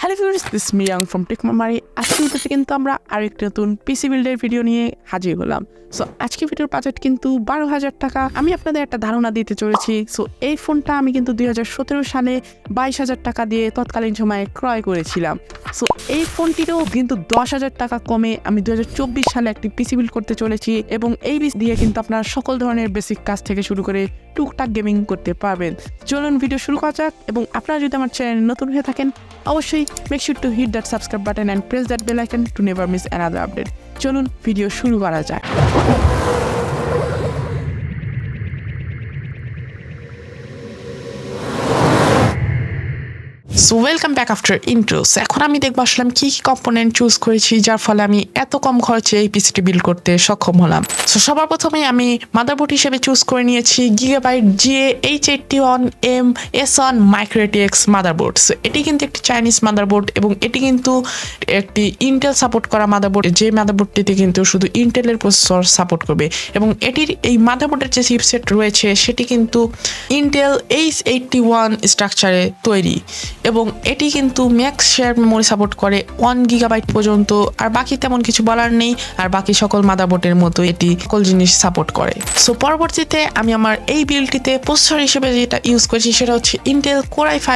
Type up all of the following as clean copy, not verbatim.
Hello viewers, this me young from মারামারি। আজকে ভিডিওতে কিন্তু আমরা আরেকটি নতুন পিসি বিল্ডের ভিডিও নিয়ে হাজির হলাম। সো আজকে ভিডিওর বাজেট কিন্তু 12,000 টাকা। আমি আপনাদের একটা ধারণা দিতে চলেছি। সো এই ফোনটা আমি কিন্তু 2017 সালে 22,000 টাকা দিয়ে তৎকালীন সময়ে ক্রয় করেছিলাম। সো এই ফোনটিরও কিন্তু 10,000 টাকা কমে আমি 2024 সালে একটি পিসি বিল্ড করতে চলেছি এবং এই পিস দিয়ে কিন্তু আপনার সকল ধরনের বেসিক কাজ থেকে শুরু করে টুকটাক গেমিং করতে পারবেন। চলুন ভিডিও শুরু করা যাক। এবং আপনারা যদি আমার চ্যানেল নতুন হয়ে থাকেন অবশ্যই make sure to hit that subscribe button and press that bell icon to never miss another update. চলুন ভিডিও শুরু করা যাক। So welcome back after intro. এখন আমি দেখবো আসলে আমি কী কম্পোনেন্ট চুজ করেছি যার ফলে আমি এত কম খরচে এই পিসিটি বিল্ড করতে সক্ষম হলাম। সো সবার প্রথমে আমি মাদারবোর্ড হিসেবে চুজ করে নিয়েছি gigabyte GA881M S1 মাইক্রোটিX motherboard. So এটি কিন্তু একটি চাইনিজ মাদারবোর্ড এবং এটি কিন্তু একটি ইন্টেল সাপোর্ট করা মাদারবোর্ড, যে মাদারবোর্ডটিতে কিন্তু শুধু ইন্টেলের প্রসেসর সাপোর্ট করবে এবং এটির এই মাদারবোর্ডের যে চিপসেট রয়েছে সেটি কিন্তু ইন্টেল H81 স্ট্রাকচারে তৈরি এবং এটি কিন্তু ম্যাক্স শেয়ার মেমোরি সাপোর্ট করে 1 GB পর্যন্ত। আর বাকি তেমন কিছু বলার নেই, আর বাকি সকল মাদারবোর্ডের মতো এটি সকল জিনিস সাপোর্ট করে। সো পরবর্তীতে আমি আমার এই বিল্ডটিতে প্রসেসর হিসেবে যেটা ইউজ করেছি সেটা হচ্ছে Intel Core i5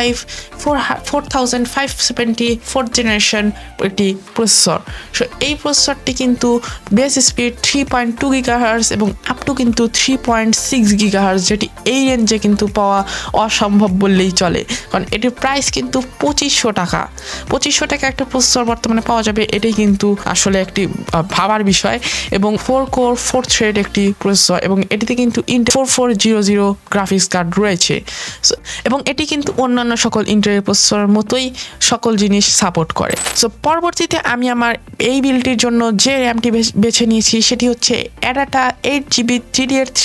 4570 4th generation একটি প্রসেসর। সো এই প্রসেসরটি কিন্তু বেস স্পিড 3.2 GHz এবং আপ টু কিন্তু 3.6 GHz, যেটি এই রেঞ্জে কিন্তু পাওয়া অসম্ভব বললেই চলে, কারণ এটির প্রাইস কিন্তু 2500 টাকা। 2500 টাকা একটা প্রসেসর বর্তমানে পাওয়া যাবে, এটাই কিন্তু আসলে একটি ভাবার বিষয়। এবং 4 কোর 4 থ্রেড একটি প্রসেসর এবং এটিতে কিন্তু ইন্টেল 4400 গ্রাফিক্স কার্ড রয়েছে এবং এটি কিন্তু অন্যান্য সকল ইন্টেলের প্রসেসরের মতোই সকল জিনিস সাপোর্ট করে। সো পরবর্তীতে আমি আমার এই বিল্ডটির জন্য যে র্যামটি বেছে নিয়েছি সেটি হচ্ছে অ্যাডাটা 8GB DDR3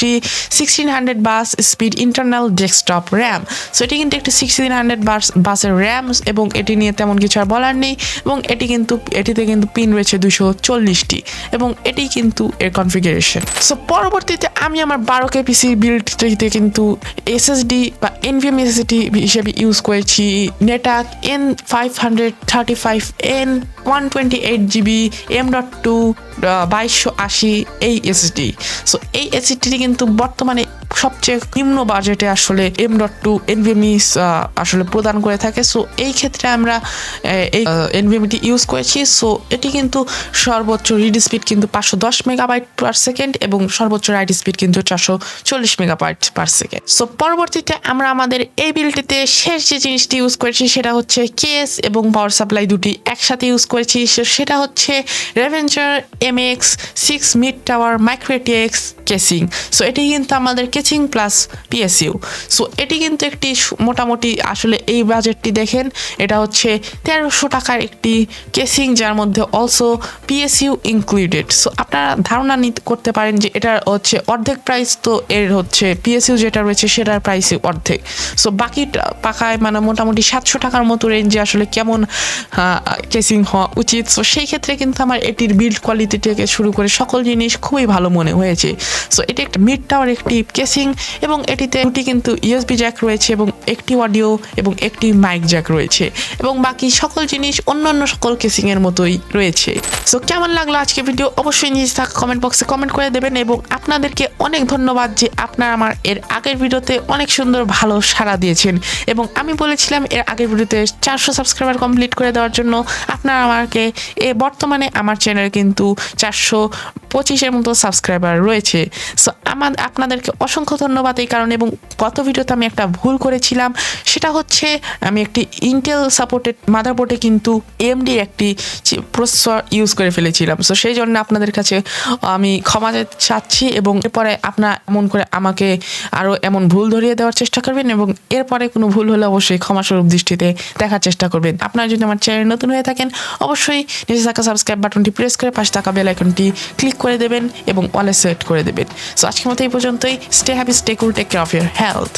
1600 বাস speed internal desktop RAM. So এটি কিন্তু একটি 1600 বাসের র্যাম এবং এটি নিয়ে তেমন কিছু আর বলার নেই এবং এটিতে কিন্তু পিন রয়েছে 240টি এবং এটি কিন্তু এর কনফিগারেশন। সো পরবর্তীতে আমি আমার 12K পিসি বিল্ডটিতে কিন্তু SSD বা NVMe SSD হিসেবে ইউজ করেছি নেটাক N535N 128GB M.2 2280 এই SSD। সো এই SSDটি কিন্তু বর্তমানে সবচেয়ে নিম্ন বাজেটে আসলে M.2 NVMe আসলে প্রদান করে থাকে। সো এই ক্ষেত্রে আমরা এই NVMeটি ইউজ করেছি। সো এটি কিন্তু সর্বোচ্চ রিড স্পিড কিন্তু 510 MB/s এবং সর্বোচ্চ রাইট স্পিড কিন্তু 440 MB/s। সো পরবর্তীতে আমরা আমাদের এই বিল্ডটিতে শেষ যে জিনিসটি ইউজ করেছি সেটা হচ্ছে কেস এবং পাওয়ার সাপ্লাই দুটি একসাথে ইউজ করেছি। সেটা হচ্ছে রেভেঞ্জার MX 6 মিড টাওয়ার মাইক্রোটিX কেসিং। সো এটি কিন্তু আমাদের কেসিং প্লাস PSU। সো এটি কিন্তু একটি মোটামুটি আসলে এই বাজেটটি দেখেন, এটা হচ্ছে 1300 টাকার একটি কেসিং যার মধ্যে অলসো PSU ইনক্লুডেড। সো আপনারা ধারণা নিতে করতে পারেন যে এটার হচ্ছে অর্ধেক প্রাইস, তো এর হচ্ছে PSU যেটা রয়েছে সেটার প্রাইসই অর্ধেক। সো বাকি পাকায় মানে মোটামুটি 700 টাকার মতো রেঞ্জে আসলে কেমন কেসিং হওয়া উচিত। সো সেই ক্ষেত্রে কিন্তু আমার এটির বিল্ড কোয়ালিটি থেকে শুরু করে সকল জিনিস খুবই ভালো মনে হয়েছে। সো এটি একটা মিড টাওয়ার একটি কেসিং এবং এটিতে দুটি কিন্তু USB জ্যাক রয়েছে এবং একটি অডিও এবং একটি মাইক জ্যাক রয়েছে এবং বাকি সকল জিনিস অন্যান্য সকল কেসিং এর মতোই রয়েছে। সো কেমন লাগলো আজকে ভিডিও অবশ্যই নিচে থাকা কমেন্ট বক্সে কমেন্ট করে দেবেন এবং আপনাদেরকে অনেক ধন্যবাদ যে আপনারা আমার এর আগের ভিডিওতে অনেক সুন্দর ভালো সাড়া দিয়েছেন এবং আমি বলেছিলাম এর আগের ভিডিওতে 400 সাবস্ক্রাইবার কমপ্লিট করে দেওয়ার জন্য। আপনারা আমাকে বর্তমানে আমার চ্যানেল কিন্তু 425-এর মতো সাবস্ক্রাইবার রয়েছে। সো আপনাদেরকে অসংখ্য ধন্যবাদ এই কারণে। এবং গত ভিডিওতে আমি একটা ভুল করেছিলাম, সেটা হচ্ছে আমি একটি ইন্টেল সাপোর্টেড মাদারবোর্ডে কিন্তু AMD একটি প্রসেসর ইউজ করে ফেলেছিলাম। সো সেই জন্য আপনাদের কাছে আমি ক্ষমা চাচ্ছি এবং এরপরে আপনারা এমন করে আমাকে আরও এমন ভুল ধরিয়ে দেওয়ার চেষ্টা করবেন এবং এরপরে কোনো ভুল হলে অবশ্যই ক্ষমাস্বরূপ দৃষ্টিতে দেখার চেষ্টা করবেন। আপনারা যদি আমার চ্যানেল নতুন হয়ে থাকেন অবশ্যই নিচে থাকা সাবস্ক্রাইব বাটনটি প্রেস করে পাশে থাকা বেল আইকনটি ক্লিক করে দেবেন এবং অলে সেট করে দেবেন। সো আজকের মতো এই পর্যন্তই। Stay happy, stay cool, take care of your health.